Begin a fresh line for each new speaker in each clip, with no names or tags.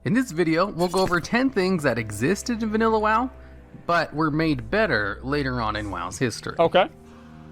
In this video, we'll go over 10 things that existed in vanilla WoW, but were made better later on in WoW's history.
Okay.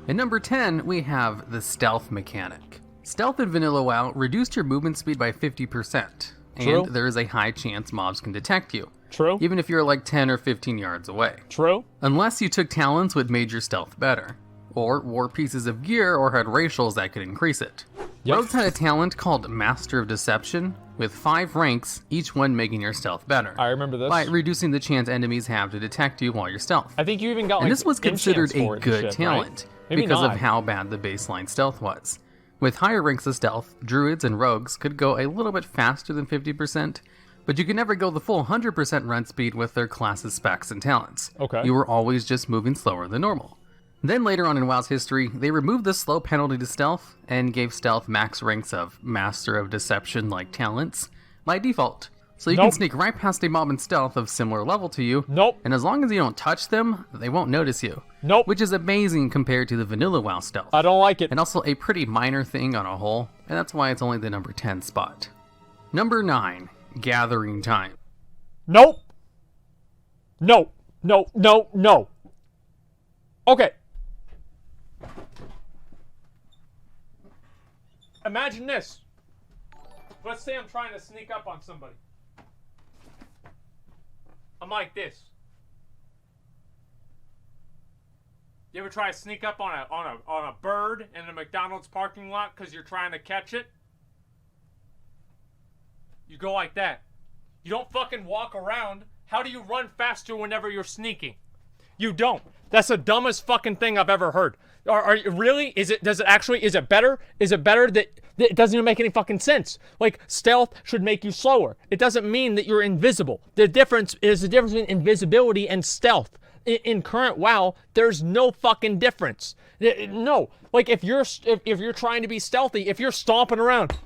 In number 10, we have the stealth mechanic. Stealth in vanilla WoW reduced your movement speed by 50%,
True.
and there is a high chance mobs can detect you.
True.
Even if you're like 10 or 15 yards away.
True.
Unless you took talents which made your stealth better, or wore pieces of gear or had racials that could increase it.
Yep.
Rogues had a talent called Master of Deception, with 5 ranks, each one making your stealth better.
I remember this.
By reducing the chance enemies have to detect you while you're stealth.
I think you even got like
And this was considered
enchants for
a
it and
good
shit,
talent,
right? Maybe
because
not.
of how bad the baseline stealth was. With higher ranks of stealth, druids and rogues could go a little bit faster than 50%, but you could never go the full 100% run speed with their classes, specs, and talents.
Okay.
You were always just moving slower than normal. Then later on in WoW's history, they removed the slow penalty to stealth and gave stealth max ranks of Master of Deception-like talents by default. So you can sneak right past a mob in stealth of similar level to you, and as long as you don't touch them, they won't notice you. Which is amazing compared to the vanilla WoW stealth.
I don't like it.
And also a pretty minor thing on a whole, and that's why it's only the number 10 spot. Number 9, gathering time.
Nope. No. No. No. No. Okay. Imagine this. Let's say I'm trying to sneak up on somebody. I'm like this. You ever try to sneak up on a bird in a McDonald's parking lot because you're trying to catch it? You go like that. You don't fucking walk around. How do you run faster whenever you're sneaking? You don't. That's the dumbest fucking thing I've ever heard. Are you really? Is it better? Is it better that it doesn't even make any fucking sense? Like, stealth should make you slower. It doesn't mean that you're invisible. The difference between invisibility and stealth. In current WoW, there's no fucking difference. No. Like, if you're trying to be stealthy, if you're stomping around,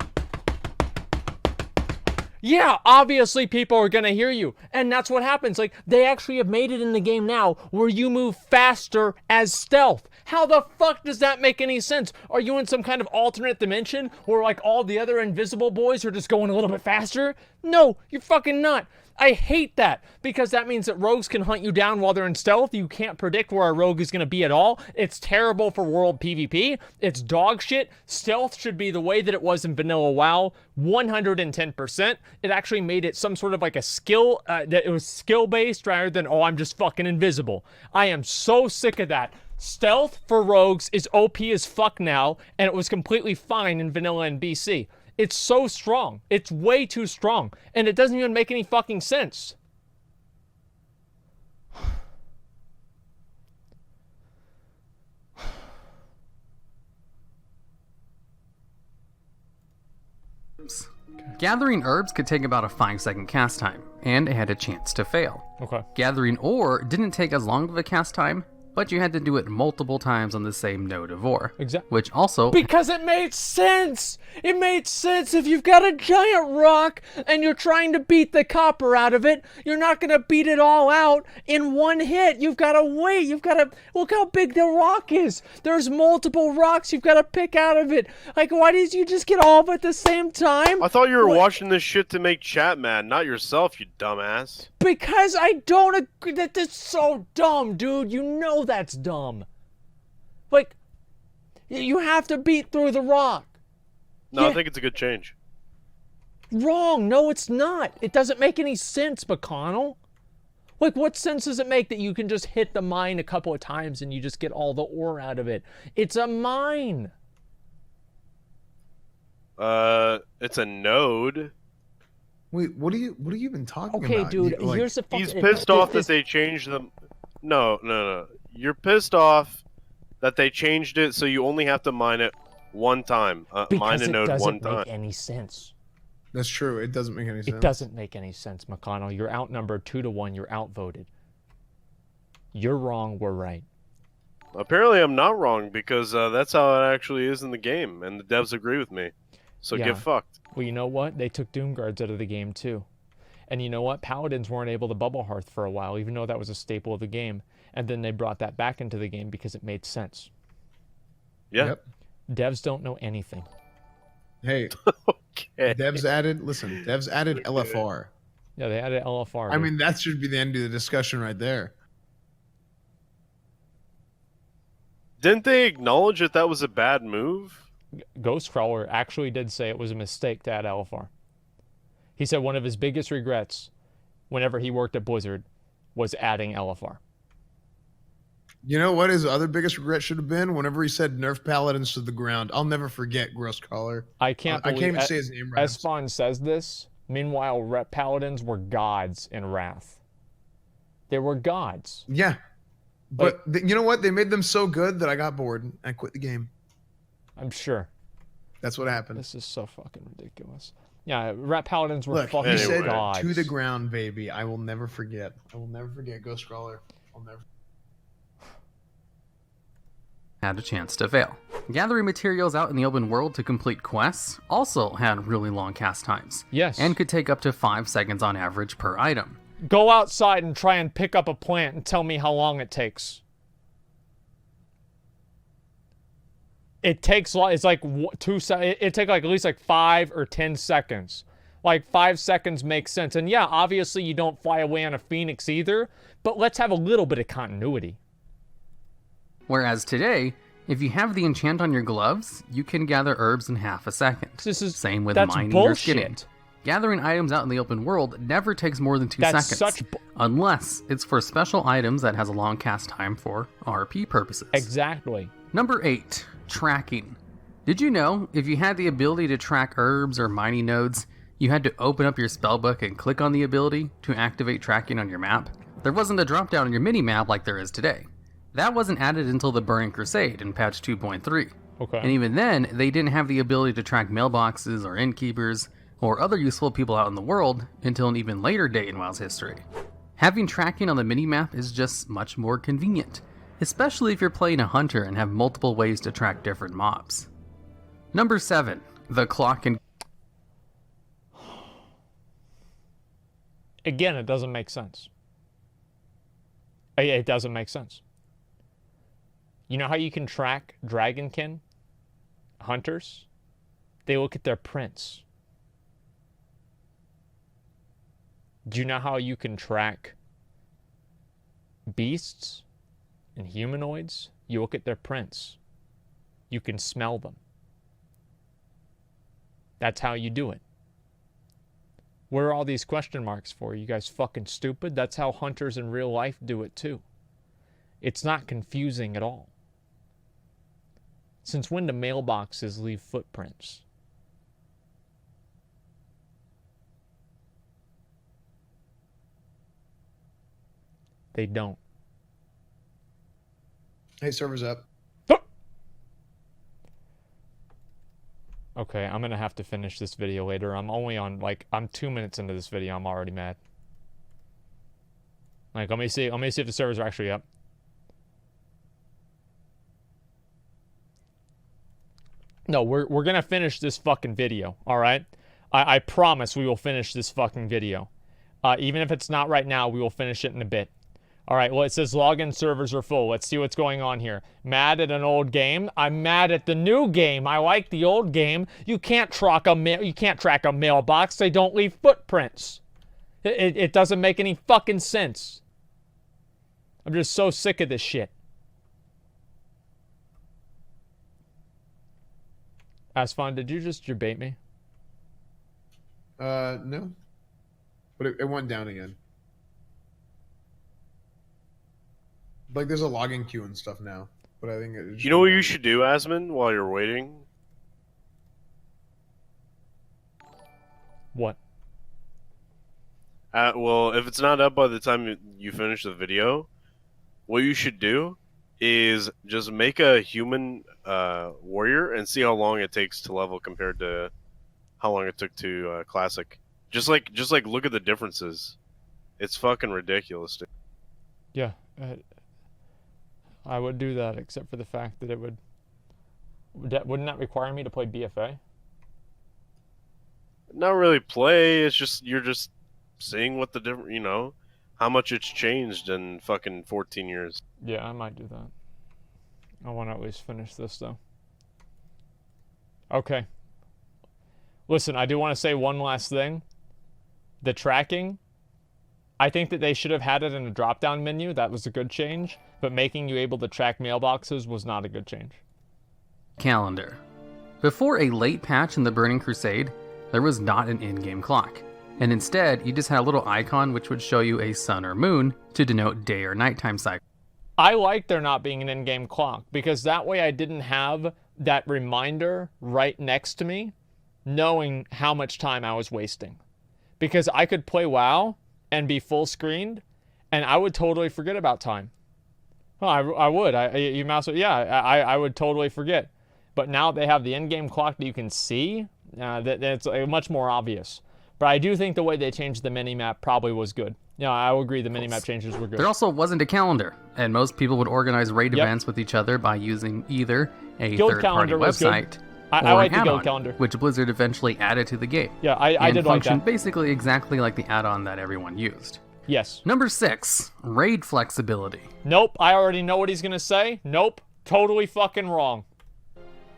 yeah, obviously people are gonna hear you. And that's what happens. Like, they actually have made it in the game now where you move faster as stealth. How the fuck does that make any sense? Are you in some kind of alternate dimension where like all the other invisible boys are just going a little bit faster? No, you're fucking not. I hate that, because that means that rogues can hunt you down while they're in stealth. You can't predict where a rogue is going to be at all. It's terrible for world PvP. It's dog shit. Stealth should be the way that it was in vanilla WoW, 110%. It actually made it some sort of like a skill, that it was skill-based rather than, oh, I'm just fucking invisible. I am so sick of that. Stealth for rogues is OP as fuck now, and it was completely fine in vanilla and BC. It's so strong. It's way too strong. And it doesn't even make any fucking sense.
Gathering herbs could take about a 5-second cast time, and it had a chance to fail.
Okay.
Gathering ore didn't take as long of a cast time, but you had to do it multiple times on the same node of ore.
Exactly.
Which also...
Because it made sense! It made sense. If you've got a giant rock and you're trying to beat the copper out of it, you're not going to beat it all out in one hit. You've got to wait. You've got to... Look how big the rock is. There's multiple rocks you've got to pick out of it. Like, why did you just get all of it at the same time?
I thought you were watching this shit to make chat mad, not yourself, you dumbass.
Because I don't agree. That's so dumb, dude. You know that's dumb. Like, you have to beat through the rock.
No, I think it's a good change.
Wrong. No, it's not. It doesn't make any sense, McConnell. Like, what sense does it make that you can just hit the mine a couple of times and you just get all the ore out of it? It's a mine.
It's a node.
Wait, what are you even talking about?
Okay, dude,
like,
here's the fucking...
He's pissed off that they changed them. No. You're pissed off that they changed it so you only have to mine it one time. Mine a node one time.
Because it doesn't make any sense.
That's true. It doesn't make any sense.
It doesn't make any sense, McConnell. You're outnumbered 2-1. You're outvoted. You're wrong. We're right.
Apparently I'm not wrong, because that's how it actually is in the game, and the devs agree with me. So
Yeah.
get fucked.
Well, you know what? They took Doom Guards out of the game, too. And you know what? Paladins weren't able to bubble hearth for a while, even though that was a staple of the game. And then they brought that back into the game because it made sense.
Yeah.
Yep.
Devs don't know anything.
Hey,
Okay.
devs added LFR.
Yeah, they added LFR.
I mean, that should be the end of the discussion right there.
Didn't they acknowledge that that was a bad move?
Ghostcrawler actually did say it was a mistake to add LFR. He said one of his biggest regrets whenever he worked at Blizzard was adding LFR.
You know what his other biggest regret should have been? Whenever he said nerf paladins to the ground. I'll never forget Gross Collar.
I can't
even say his name right.
Esfon says this. Meanwhile, rep paladins were gods in Wrath. They were gods.
Yeah. But you know what? They made them so good that I got bored and I quit the game.
I'm sure.
That's what happened.
This is so fucking ridiculous. Yeah, rep paladins were fucking
he said
gods.
to the ground, baby. I will never forget. I will never forget Ghost Crawler. I'll never.
Had a chance to fail. Gathering materials out in the open world to complete quests also had really long cast times.
Yes.
And could take up to 5 seconds on average per item.
Go outside and try and pick up a plant and tell me how long it takes. It takes, it's like 2 seconds. It takes like at least like 5 or 10 seconds. Like 5 seconds makes sense. And yeah, obviously you don't fly away on a phoenix either, but let's have a little bit of continuity.
Whereas today, if you have the enchant on your gloves, you can gather herbs in half a second. Same with mining or skinning. Gathering items out in the open world never takes more than 2 seconds, unless it's for special items that has a long cast time for RP purposes.
Exactly.
Number 8, tracking. Did you know if you had the ability to track herbs or mining nodes, you had to open up your spellbook and click on the ability to activate tracking on your map? There wasn't a drop down on your mini-map like there is today. That wasn't added until the Burning Crusade in patch 2.3.
Okay.
And even then, they didn't have the ability to track mailboxes or innkeepers or other useful people out in the world until an even later date in WoW's history. Having tracking on the minimap is just much more convenient, especially if you're playing a hunter and have multiple ways to track different mobs. Number 7, the clock and...
Again, it doesn't make sense. It doesn't make sense. You know how you can track dragonkin hunters? They look at their prints. Do you know how you can track beasts and humanoids? You look at their prints. You can smell them. That's how you do it. What are all these question marks for? You guys fucking stupid? That's how hunters in real life do it too. It's not confusing at all. Since when do mailboxes leave footprints? They don't.
Hey, server's up.
Okay, I'm gonna have to finish this video later. I'm only on, like, I'm 2 minutes into this video. I'm already mad. Like, let me see if the servers are actually up. No, we're gonna finish this fucking video, alright? I promise we will finish this fucking video. Even if it's not right now, we will finish it in a bit. Alright, well, it says login servers are full. Let's see what's going on here. Mad at an old game? I'm mad at the new game. I like the old game. You can't track a mailbox. They don't leave footprints. It doesn't make any fucking sense. I'm just so sick of this shit. Asfon, did you just debate me?
No. But it went down again. Like, there's a logging queue and stuff now. But I think it...
You know what you should do, Asmon, while you're waiting?
What?
Well, if it's not up by the time you finish the video, what you should do is just make a human warrior and see how long it takes to level compared to how long it took to classic. Just like look at the differences. It's fucking ridiculous, dude.
Yeah, I would do that, except for the fact that it wouldn't that require me to play BFA?
Not really play. It's just you're just seeing what the different, you know, how much it's changed in fucking 14 years.
Yeah, I might do that. I want to at least finish this though. Okay. Listen, I do want to say one last thing. The tracking I think that they should have had it in a drop-down menu. That was a good change. But making you able to track mailboxes was not a good change.
Calendar. Before a late patch in the Burning Crusade, there was not an in-game clock. And instead, you just had a little icon which would show you a sun or moon to denote day or nighttime cycle.
I like there not being an in-game clock, because that way I didn't have that reminder right next to me knowing how much time I was wasting. Because I could play WoW and be full screened, and I would totally forget about time. Oh, I would. I would totally forget. But now they have the in-game clock that you can see. That's much more obvious. But I do think the way they changed the mini-map probably was good. Yeah, I will agree the mini-map changes were good.
There also wasn't a calendar, and most people would organize raid events with each other by using either a
Guild
third-party
calendar was
website
good. I
or
like
an
the guild
add-on,
calendar.
which Blizzard eventually added to the game.
Yeah, I
and
did like
functioned
that.
basically exactly like the add-on that everyone used.
Yes.
Number 6, raid flexibility.
Nope, I already know what he's going to say. Nope, totally fucking wrong.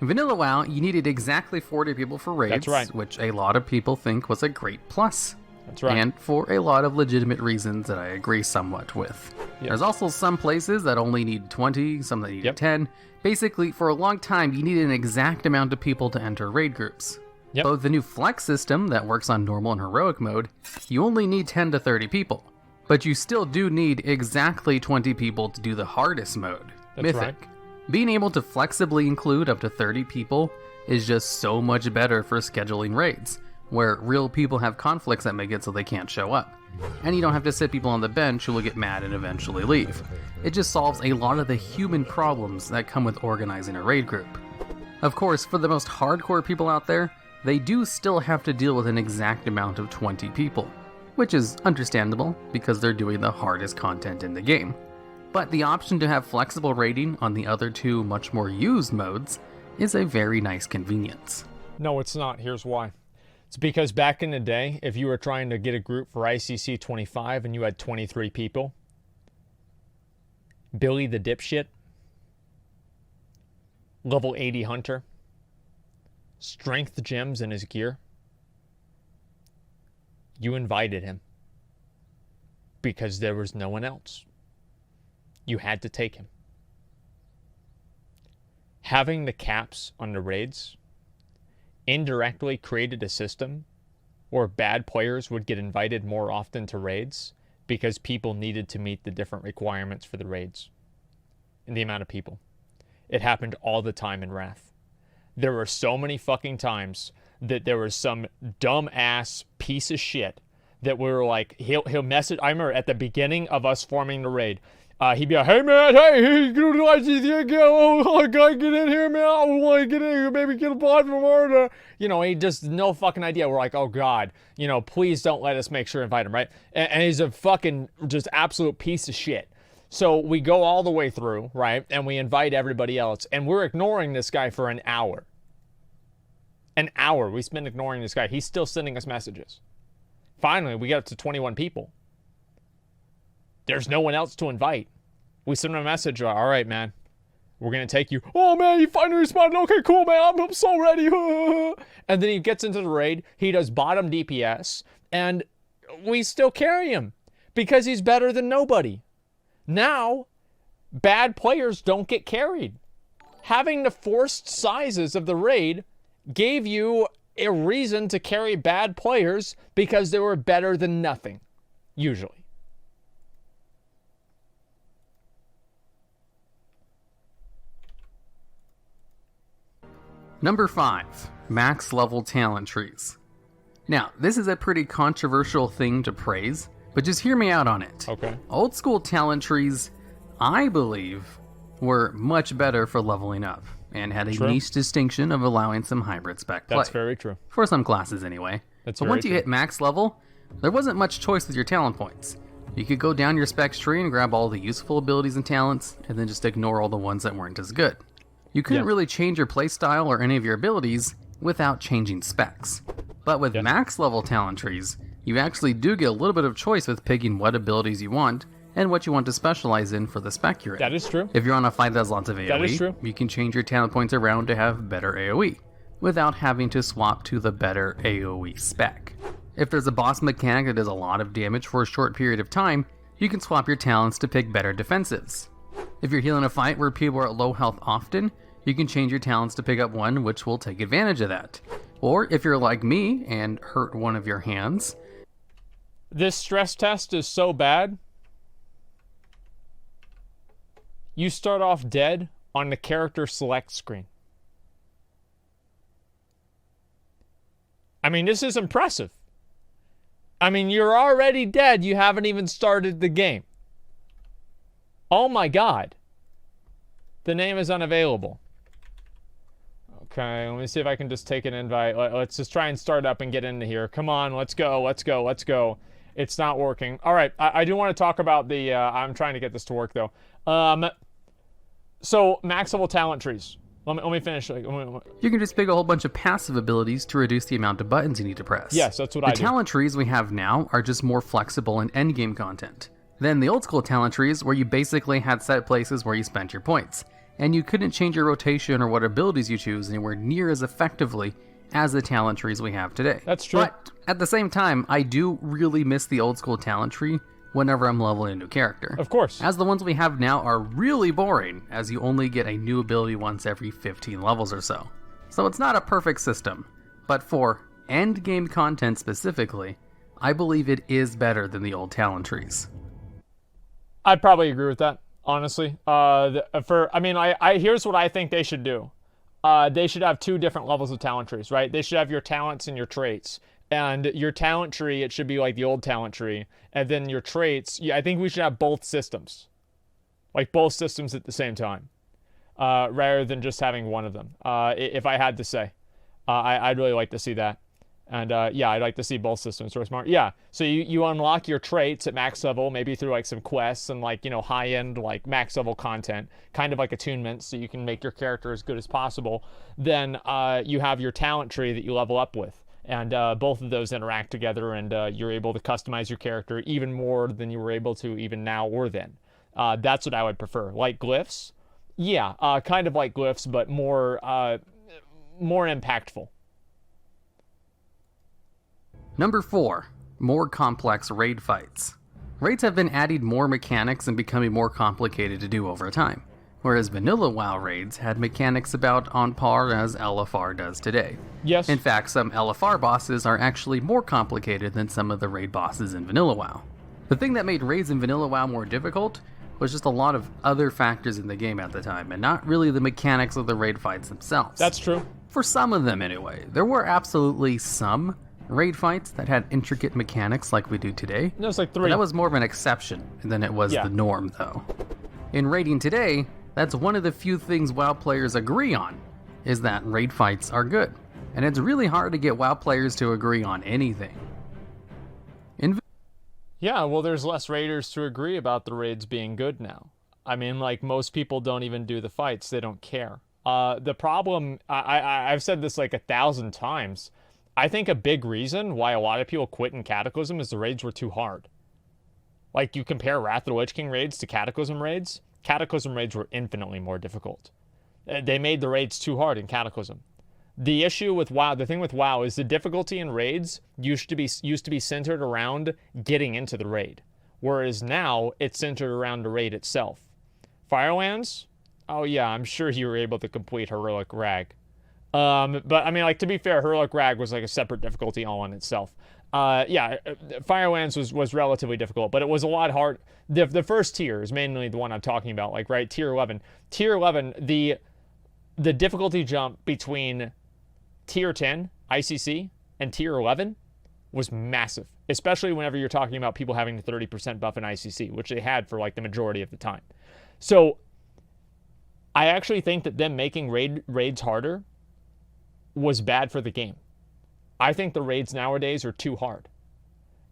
In Vanilla WoW, you needed exactly 40 people for raids,
That's right.
which a lot of people think was a great plus.
That's right.
And for a lot of legitimate reasons that I agree somewhat with.
Yep.
There's also some places that only need 20, some that need
Yep.
10. Basically, for a long time, you needed an exact amount of people to enter raid groups.
Yep.
Both the new flex system that works on normal and heroic mode, you only need 10 to 30 people. But you still do need exactly 20 people to do the hardest mode,
That's
Mythic.
right.
Being able to flexibly include up to 30 people is just so much better for scheduling raids, where real people have conflicts that make it so they can't show up. And you don't have to sit people on the bench who will get mad and eventually leave. It just solves a lot of the human problems that come with organizing a raid group. Of course, for the most hardcore people out there, they do still have to deal with an exact amount of 20 people, which is understandable because they're doing the hardest content in the game. But the option to have flexible raiding on the other two much more used modes is a very nice convenience.
No, it's not. Here's why. It's because back in the day, if you were trying to get a group for ICC 25 and you had 23 people, Billy the dipshit, level 80 hunter, strength gems in his gear, you invited him because there was no one else. You had to take him. Having the caps on the raids indirectly created a system where bad players would get invited more often to raids because people needed to meet the different requirements for the raids and the amount of people. It happened all the time in Wrath. There were so many fucking times that there was some dumb ass piece of shit that we were like, he'll message. I remember at the beginning of us forming the raid, he'd be like, hey man, hey, good to ICC again. Oh, gotta get in here, man. I want to get in here, maybe get a pod from Marta. You know, he just no fucking idea. We're like, oh god, you know, please don't let us make sure to invite him, right? And he's a fucking just absolute piece of shit. So we go all the way through, right? And we invite everybody else, and we're ignoring this guy for an hour. An hour we spent ignoring this guy. He's still sending us messages. Finally, we get up to 21 people. There's no one else to invite. We send him a message. All right, man. We're going to take you. Oh, man, you finally responded. Okay, cool, man. I'm so ready. And then he gets into the raid. He does bottom DPS. And we still carry him because he's better than nobody. Now, bad players don't get carried. Having the forced sizes of the raid gave you a reason to carry bad players because they were better than nothing, usually.
Number 5, max level talent trees. Now, this is a pretty controversial thing to praise, but just hear me out on it.
Okay.
Old school talent trees, I believe, were much better for leveling up and had a
True.
niche distinction of allowing some hybrid spec play.
That's very true.
For some classes anyway.
That's
but
very
once you
true.
hit max level, there wasn't much choice with your talent points. You could go down your specs tree and grab all the useful abilities and talents, and then just ignore all the ones that weren't as good. You couldn't
Yeah.
really change your playstyle or any of your abilities without changing specs. But with
Yeah.
max level talent trees, you actually do get a little bit of choice with picking what abilities you want and what you want to specialize in for the spec you're in.
That is true.
If you're on a fight that has lots of AoE,
That is true.
you can change your talent points around to have better AoE, without having to swap to the better AoE spec. If there's a boss mechanic that does a lot of damage for a short period of time, you can swap your talents to pick better defensives. If you're healing a fight where people are at low health often, you can change your talents to pick up one which will take advantage of that. Or if you're like me and hurt one of your hands.
This stress test is so bad. You start off dead on the character select screen. I mean, this is impressive. I mean, you're already dead. You haven't even started the game. Oh my God. The name is unavailable. Okay, let me see if I can just take an invite. Let's just try and start up and get into here. Come on, let's go, let's go, let's go. It's not working. All right, I do want to talk about the... I'm trying to get this to work, though. So, max level talent trees. Let me finish.
You can just pick a whole bunch of passive abilities to reduce the amount of buttons you need to press.
Yes, that's what I do.
The talent trees we have now are just more flexible in endgame content. Then the old school talent trees, where you basically had set places where you spent your points, and you couldn't change your rotation or what abilities you choose anywhere near as effectively as the talent trees we have today.
That's true.
But at the same time, I do really miss the old school talent tree whenever I'm leveling a new character.
Of course.
As the ones we have now are really boring, as you only get a new ability once every 15 levels or so. So it's not a perfect system, but for endgame content specifically, I believe it is better than the old talent trees.
I'd probably agree with that, honestly. Here's what I think they should do. They should have two different levels of talent trees, right? They should have your talents and your traits. And your talent tree, it should be like the old talent tree. And then your traits, I think we should have both systems. Like both systems at the same time. Rather than just having one of them. If I had to say. I'd really like to see that. And I'd like to see both systems. Smart. Yeah, so you unlock your traits at max level, maybe through like some quests and like, high-end like max level content, kind of like attunements, so you can make your character as good as possible. Then you have your talent tree that you level up with. And both of those interact together, and you're able to customize your character even more than you were able to even now or then. That's what I would prefer. Like glyphs? Yeah, kind of like glyphs, but more impactful.
Number 4. More complex raid fights. Raids have been adding more mechanics and becoming more complicated to do over time, whereas vanilla WoW raids had mechanics about on par as LFR does today.
Yes.
In fact, some LFR bosses are actually more complicated than some of the raid bosses in vanilla WoW. The thing that made raids in vanilla WoW more difficult was just a lot of other factors in the game at the time, and not really the mechanics of the raid fights themselves.
That's true.
For some of them anyway. There were absolutely some raid fights that had intricate mechanics like we do today.
There's like 3.
But that was more of an exception than it was the norm, though. In raiding today, that's one of the few things WoW players agree on, is that raid fights are good. And it's really hard to get WoW players to agree on anything.
Yeah, well, there's less raiders to agree about the raids being good now. I mean, like, most people don't even do the fights. They don't care. The problem, I've said this like 1,000 times. I think a big reason why a lot of people quit in Cataclysm is the raids were too hard. Like, you compare Wrath of the Lich King raids to Cataclysm raids were infinitely more difficult. They made the raids too hard in Cataclysm. The issue with WoW, the thing with WoW is the difficulty in raids used to be centered around getting into the raid. Whereas now, it's centered around the raid itself. Firelands? Oh yeah, I'm sure you were able to complete Heroic Rag. But I mean, like, to be fair, Heroic Rag was like a separate difficulty all on itself. Firelands was relatively difficult, but it was a lot hard. The first tier is mainly the one I'm talking about, like, right, tier 11. Tier 11, the difficulty jump between tier 10, ICC, and tier 11 was massive, especially whenever you're talking about people having the 30% buff in ICC, which they had for, like, the majority of the time. So, I actually think that them making raids harder was bad for the game. I think the raids nowadays are too hard.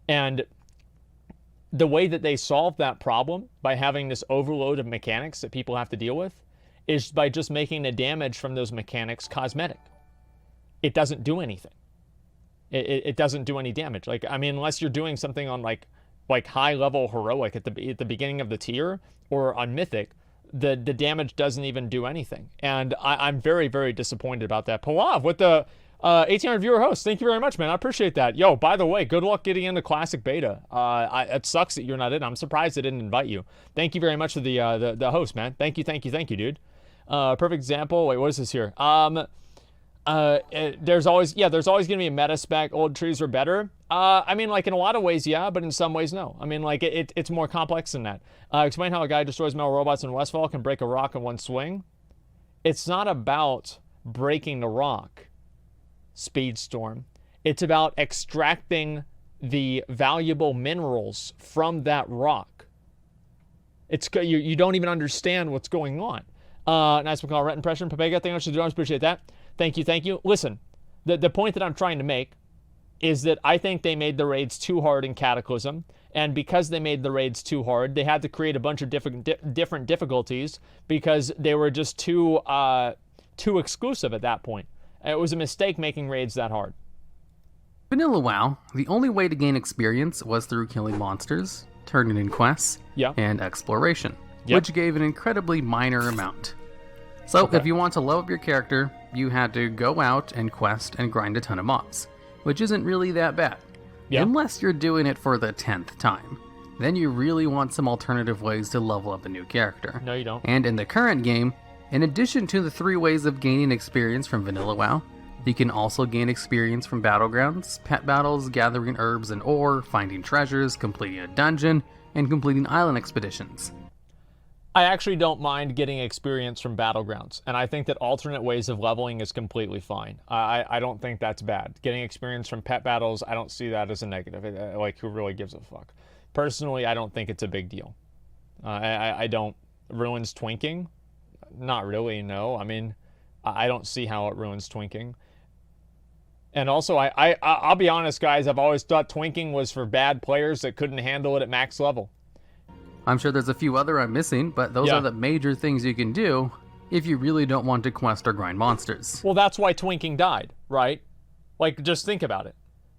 And the way that they solve that problem by having this overload of mechanics that people have to deal with is by just making the damage from those mechanics cosmetic. It doesn't do anything. It doesn't do any damage. Like, I mean, unless you're doing something on like high level heroic at the beginning of the tier or on mythic, the damage doesn't even do anything. And I'm very, very disappointed about that. Palav with the 1800 viewer host, thank you very much, man. I appreciate that. Yo, by the way, good luck getting into Classic Beta. It sucks that you're not in. I'm surprised they didn't invite you. Thank you very much to the host, man. Thank you, dude. Perfect example. Wait, what is this here? There's always gonna be a meta spec. Old trees are better. I mean, like in a lot of ways, yeah, but in some ways, no. I mean, like it's more complex than that. Explain how a guy destroys metal robots in Westfall can break a rock in one swing. It's not about breaking the rock, Speedstorm. It's about extracting the valuable minerals from that rock. You don't even understand what's going on. Nice one, call. Ret impression. Papega, thank you much for the drones. Appreciate that. Thank you. Listen, the point that I'm trying to make is that I think they made the raids too hard in Cataclysm, and because they made the raids too hard, they had to create a bunch of different difficulties because they were just too exclusive at that point. It was a mistake making raids that hard.
Vanilla WoW, the only way to gain experience was through killing monsters, turning in quests, and exploration, which gave an incredibly minor amount. So if you want to level up your character, you had to go out and quest and grind a ton of mobs, which isn't really that bad. Unless you're doing it for the 10th time. Then you really want some alternative ways to level up a new character.
No, you don't.
And in the current game, in addition to the 3 ways of gaining experience from Vanilla WoW, you can also gain experience from battlegrounds, pet battles, gathering herbs and ore, finding treasures, completing a dungeon, and completing island expeditions.
I actually don't mind getting experience from battlegrounds, and I think that alternate ways of leveling is completely fine. I don't think that's bad. Getting experience from pet battles, I don't see that as a negative. Like, who really gives a fuck? Personally, I don't think it's a big deal. I don't. Ruins twinking? Not really, no. I mean, I don't see how it ruins twinking. And also, I'll be honest, guys, I've always thought twinking was for bad players that couldn't handle it at max level.
I'm sure there's a few other I'm missing, but those are the major things you can do if you really don't want to quest or grind monsters.
Well, that's why twinking died, right? Like, just think about it.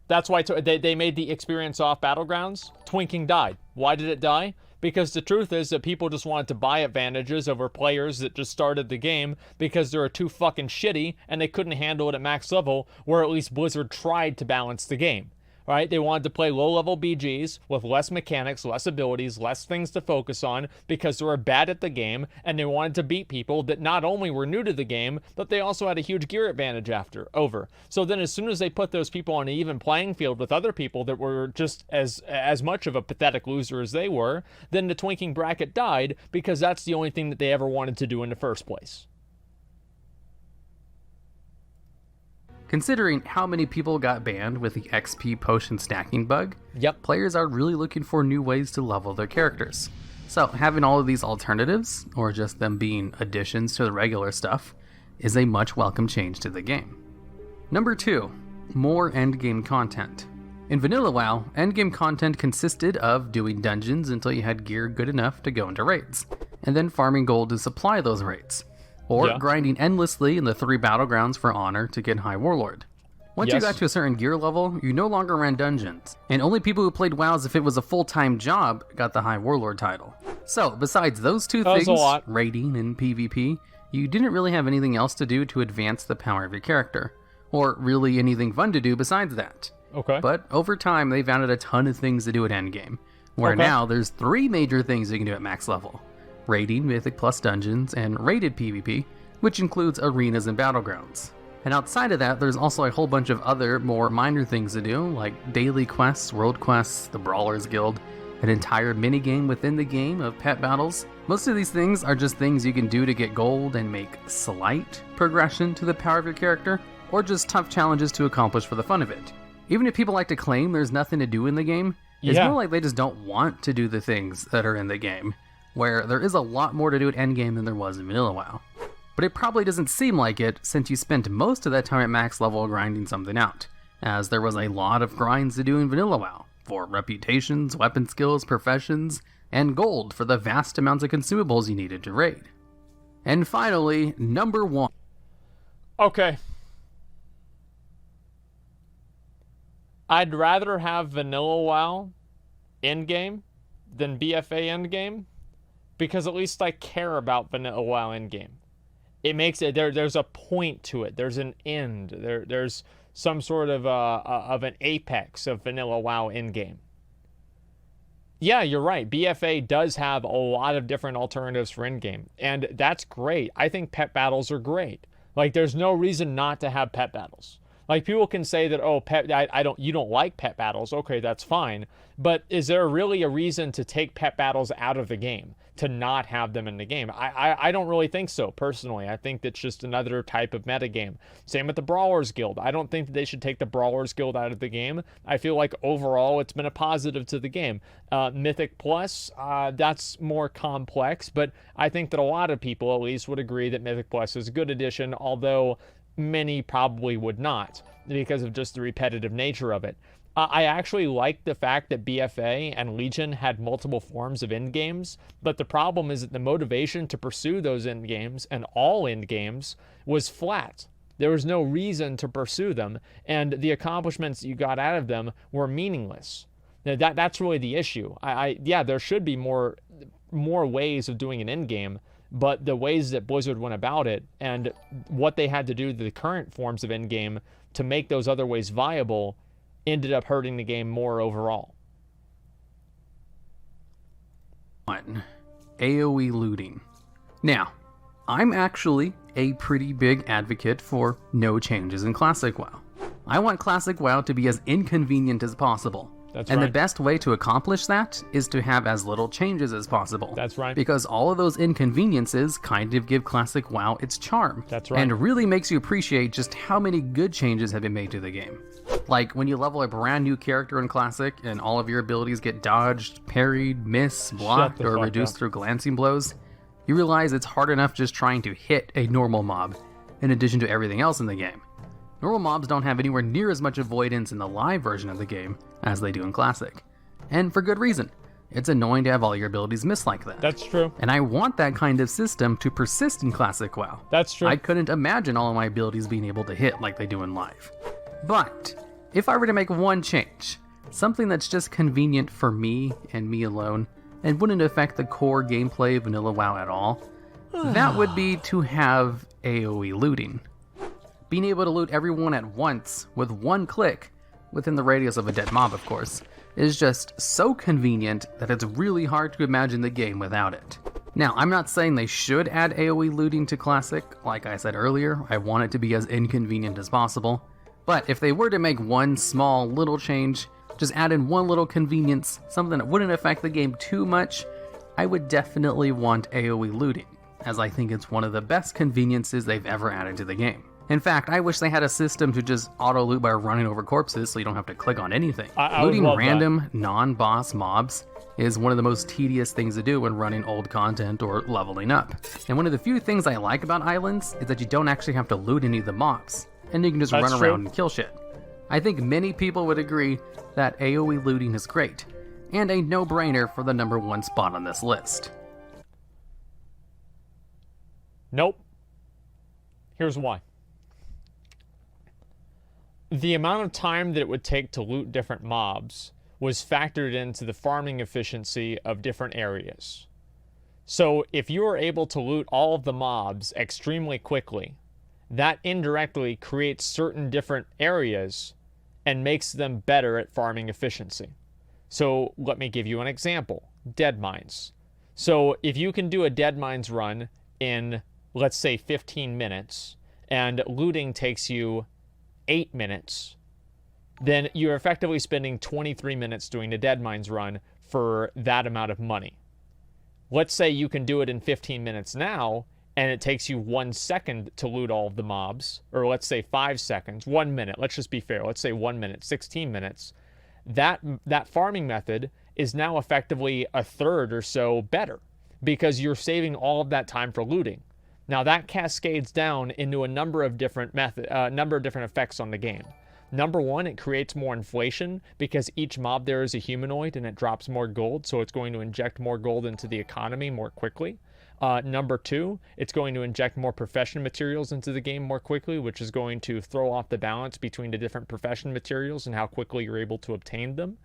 That's why they made the experience off battlegrounds. Twinking died. Why did it die? Because the truth is that people just wanted to buy advantages over players that just started the game because they were too fucking shitty and they couldn't handle it at max level, where at least Blizzard tried to balance the game. Right? They wanted to play low-level BGs with less mechanics, less abilities, less things to focus on because they were bad at the game, and they wanted to beat people that not only were new to the game, but they also had a huge gear advantage over. So then as soon as they put those people on an even playing field with other people that were just as much of a pathetic loser as they were, then the twinking bracket died because that's the only thing that they ever wanted to do in the first place.
Considering how many people got banned with the XP potion stacking bug, players are really looking for new ways to level their characters. So having all of these alternatives, or just them being additions to the regular stuff, is a much welcome change to the game. Number 2, more endgame content. In Vanilla WoW, endgame content consisted of doing dungeons until you had gear good enough to go into raids, and then farming gold to supply those raids. Or grinding endlessly in the 3 battlegrounds for honor to get High Warlord. Once you got to a certain gear level, you no longer ran dungeons, and only people who played WoW as if it was a full-time job got the High Warlord title. So, besides those 2 things, raiding and PvP, you didn't really have anything else to do to advance the power of your character, or really anything fun to do besides that. But over time, they've added a ton of things to do at endgame, where now there's 3 major things you can do at max level. Raiding, Mythic Plus dungeons, and raided PvP, which includes arenas and battlegrounds. And outside of that, there's also a whole bunch of other, more minor things to do, like daily quests, world quests, the Brawlers Guild, an entire minigame within the game of pet battles. Most of these things are just things you can do to get gold and make slight progression to the power of your character, or just tough challenges to accomplish for the fun of it. Even if people like to claim there's nothing to do in the game, it's more like they just don't want to do the things that are in the game, where there is a lot more to do at endgame than there was in Vanilla WoW. But it probably doesn't seem like it, since you spent most of that time at max level grinding something out, as there was a lot of grinds to do in Vanilla WoW, for reputations, weapon skills, professions, and gold for the vast amounts of consumables you needed to raid. And finally, number 1.
Okay. I'd rather have Vanilla WoW endgame than BFA endgame, because at least I care about Vanilla WoW endgame. it makes it there's a point to it. There's an end. There's some sort of an apex of vanilla WoW in game. Yeah, you're right. BFA does have a lot of different alternatives for in-game, and that's great. I think pet battles are great. Like, there's no reason not to have pet battles. Like, people can say that, oh, you don't like pet battles. Okay, that's fine. But is there really a reason to take pet battles out of the game, to not have them in the game? I don't really think so, personally. I think that's just another type of metagame. Same with the Brawlers Guild. I don't think that they should take the Brawlers Guild out of the game. I feel like overall it's been a positive to the game. Mythic Plus, that's more complex, but I think that a lot of people at least would agree that Mythic Plus is a good addition, although many probably would not because of just the repetitive nature of it. I actually like the fact that BFA and Legion had multiple forms of end games, but the problem is that the motivation to pursue those end games and all end games was flat. There was no reason to pursue them, and the accomplishments you got out of them were meaningless. That's really the issue. Yeah, there should be more ways of doing an end game, but the ways that Blizzard went about it and what they had to do to the current forms of end game to make those other ways viable ended up hurting the game more overall.
1. AoE looting. Now, I'm actually a pretty big advocate for no changes in Classic WoW. I want Classic WoW to be as inconvenient as possible.
That's
and
right.
the best way to accomplish that is to have as little changes as possible.
That's right.
Because all of those inconveniences kind of give Classic WoW its charm.
That's right.
And really makes you appreciate just how many good changes have been made to the game. Like when you level a brand new character in Classic and all of your abilities get dodged, parried, missed, blocked, or reduced through glancing blows, you realize it's hard enough just trying to hit a normal mob, in addition to everything else in the game. Normal mobs don't have anywhere near as much avoidance in the live version of the game as they do in Classic. And for good reason. It's annoying to have all your abilities miss like that.
That's true.
And I want that kind of system to persist in Classic WoW.
That's true.
I couldn't imagine all of my abilities being able to hit like they do in live. But if I were to make one change, something that's just convenient for me and me alone, and wouldn't affect the core gameplay of vanilla WoW at all, that would be to have AoE looting. Being able to loot everyone at once with one click, within the radius of a dead mob of course, is just so convenient that it's really hard to imagine the game without it. Now, I'm not saying they should add AoE looting to Classic. Like I said earlier, I want it to be as inconvenient as possible. But if they were to make one small little change, just add in one little convenience, something that wouldn't affect the game too much, I would definitely want AoE looting, as I think it's one of the best conveniences they've ever added to the game. In fact, I wish they had a system to just auto-loot by running over corpses so you don't have to click on anything. Looting random, non-boss mobs is one of the most tedious things to do when running old content or leveling up. And one of the few things I like about islands is that you don't actually have to loot any of the mobs, and you can just run around and kill shit. I think many people would agree that AoE looting is great, and a no-brainer for the #1 spot on this list.
Nope. Here's why. The amount of time that it would take to loot different mobs was factored into the farming efficiency of different areas. So if you are able to loot all of the mobs extremely quickly, that indirectly creates certain different areas and makes them better at farming efficiency. So let me give you an example. Dead mines. So if you can do a dead mines run in, let's say, 15 minutes, and looting takes you 8 minutes, then you're effectively spending 23 minutes doing a dead mines run for that amount of money. Let's say you can do it in 15 minutes now, and it takes you 1 second to loot all of the mobs, or let's say 5 seconds, 1 minute, let's just be fair, let's say 1 minute, 16 minutes. That farming method is now effectively a third or so better, because you're saving all of that time for looting. Now that cascades down into a number of different effects on the game. Number one, it creates more inflation because each mob there is a humanoid and it drops more gold, so it's going to inject more gold into the economy more quickly. Number two, it's going to inject more profession materials into the game more quickly, which is going to throw off the balance between the different profession materials and how quickly you're able to obtain them.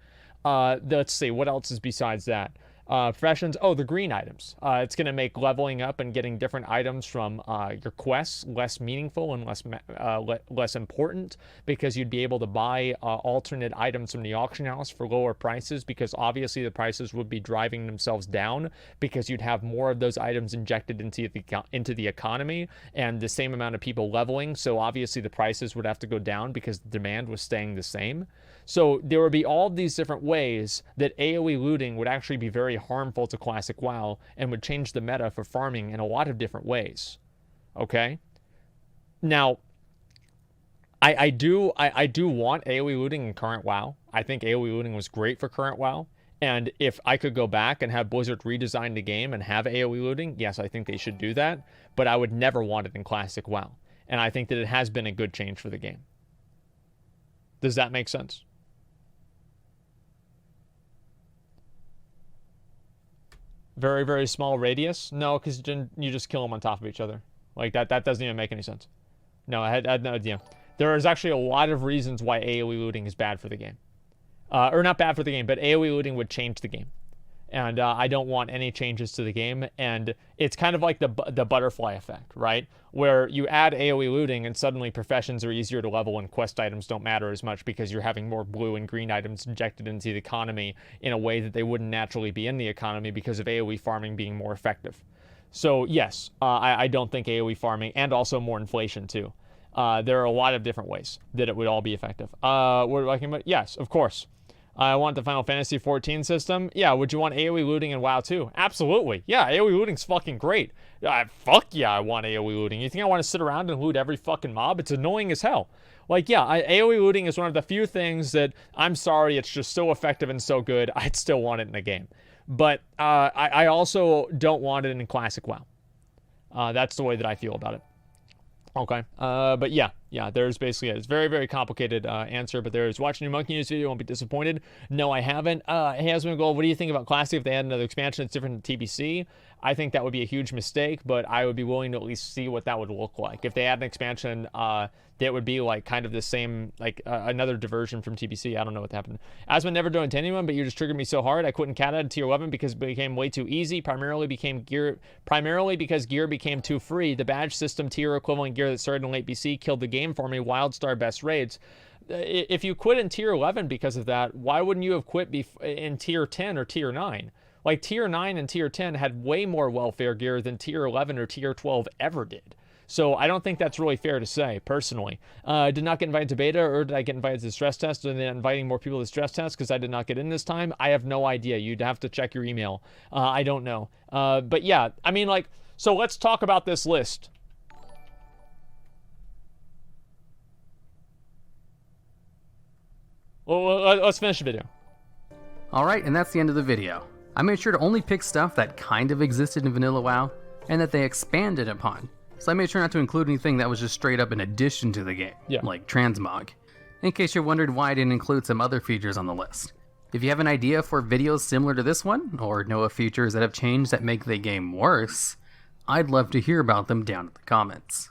Let's see, what else is besides that? Professions, oh, the green items. It's going to make leveling up and getting different items from your quests less meaningful and less important, because you'd be able to buy alternate items from the auction house for lower prices, because obviously the prices would be driving themselves down because you'd have more of those items injected into the economy and the same amount of people leveling. So obviously the prices would have to go down because the demand was staying the same. So there would be all of these different ways that AoE looting would actually be very harmful to classic WoW and would change the meta for farming in a lot of different ways. Okay? Now, I do want AoE looting in current WoW. I think AoE looting was great for current WoW. And if I could go back and have Blizzard redesign the game and have AoE looting, yes, I think they should do that. But I would never want it in classic WoW. And I think that it has been a good change for the game. Does that make sense? Very, very small radius? No, because you just kill them on top of each other. Like, that doesn't even make any sense. No, I had no idea. There is actually a lot of reasons why AoE looting is bad for the game. Or not bad for the game, but AoE looting would change the game. And I don't want any changes to the game. And it's kind of like the butterfly effect, right? Where you add AoE looting and suddenly professions are easier to level and quest items don't matter as much because you're having more blue and green items injected into the economy in a way that they wouldn't naturally be in the economy because of AoE farming being more effective. So yes, I don't think AoE farming, and also more inflation too. There are a lot of different ways that it would all be effective. What are we talking about? Yes, of course. I want the Final Fantasy XIV system. Yeah, would you want AoE looting in WoW too? Absolutely. Yeah, AoE looting's fucking great. Fuck yeah, I want AoE looting. You think I want to sit around and loot every fucking mob? It's annoying as hell. Like, yeah, AoE looting is one of the few things that, I'm sorry, it's just so effective and so good, I'd still want it in a game. But I also don't want it in classic WoW. That's the way that I feel about it. Okay, but yeah, there's basically it. It's a very, very complicated answer, but there's watching your Monkey News video, won't be disappointed. No, I haven't. Hey, Asmongold, what do you think about Classic if they add another expansion that's different than TBC? I think that would be a huge mistake, but I would be willing to at least see what that would look like. If they add an expansion that would be like kind of the same, like another diversion from TBC, I don't know what happened. Asmon never doing to anyone, but you just triggered me so hard. I quit Cat at tier 11 because it became way too easy, primarily because gear became too free. The badge system tier equivalent gear that started in late BC killed the game for me. Wildstar best raids. If you quit in tier 11 because of that, why wouldn't you have quit in tier 10 or tier 9? Like, tier 9 and tier 10 had way more welfare gear than tier 11 or tier 12 ever did. So I don't think that's really fair to say, personally. Did not get invited to beta, or did I get invited to the stress test? Or they're inviting more people to the stress test because I did not get in this time? I have no idea. You'd have to check your email. I don't know. But yeah, I mean, like, so let's talk about this list. Well, let's finish the video.
Alright, and that's the end of the video. I made sure to only pick stuff that kind of existed in Vanilla WoW, and that they expanded upon. So I made sure not to include anything that was just straight up an addition to the game, like transmog. In case you wondered why I didn't include some other features on the list. If you have an idea for videos similar to this one, or know of features that have changed that make the game worse, I'd love to hear about them down in the comments.